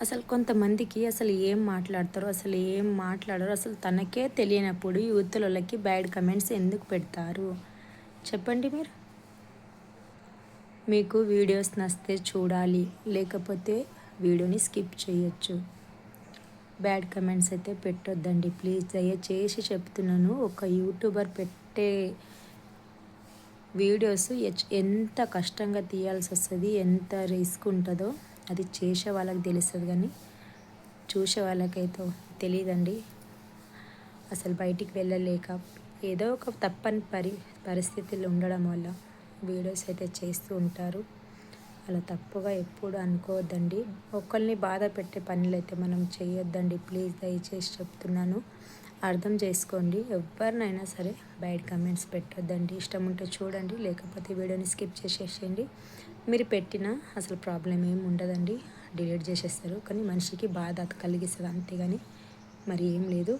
అసలు కొంతమందికి అసలు ఏం మాట్లాడతారో, అసలు ఏం మాట్లాడరో అసలు తనకే తెలియనప్పుడు యువతలోళ్ళకి బ్యాడ్ కమెంట్స్ ఎందుకు పెడతారు? చెప్పండి మీరు. మీకు వీడియోస్ నచ్చితే చూడాలి, లేకపోతే వీడియోని స్కిప్ చేయొచ్చు. బ్యాడ్ కమెంట్స్ అయితే పెట్టొద్దండి ప్లీజ్, దయచేసి చెప్తున్నాను. ఒక యూట్యూబర్ పెట్టే వీడియోస్ ఎంత కష్టంగా తీయాల్సి వస్తుంది, ఎంత రిస్క్ ఉంటుందో అది చేసే వాళ్ళకి తెలుస్తుంది, కానీ చూసే వాళ్ళకైతే తెలియదండి. అసలు బయటికి వెళ్ళలేక ఏదో ఒక తప్పని పరిస్థితులు ఉండడం వల్ల వీడియోస్ అయితే చేస్తూ ఉంటారు. అలా తప్పుగా ఎప్పుడు అనుకోవద్దండి. ఒకరిని బాధ పెట్టే పనులు అయితే మనం చేయొద్దండి ప్లీజ్, దయచేసి చెప్తున్నాను. అర్థం చేసుకోండి. ఎవరినైనా సరే బ్యాడ్ కమెంట్స్ పెట్టొద్దండి. ఇష్టం ఉంటే చూడండి, లేకపోతే వీడియోని స్కిప్ చేసేసేయండి. మీరు పెట్టినా అసలు ప్రాబ్లం ఏమి ఉండదండి, డిలీట్ చేసేస్తారు. కానీ మనిషికి బాధ కలిగిస్తుంది అంతేగాని మరి ఏం లేదు.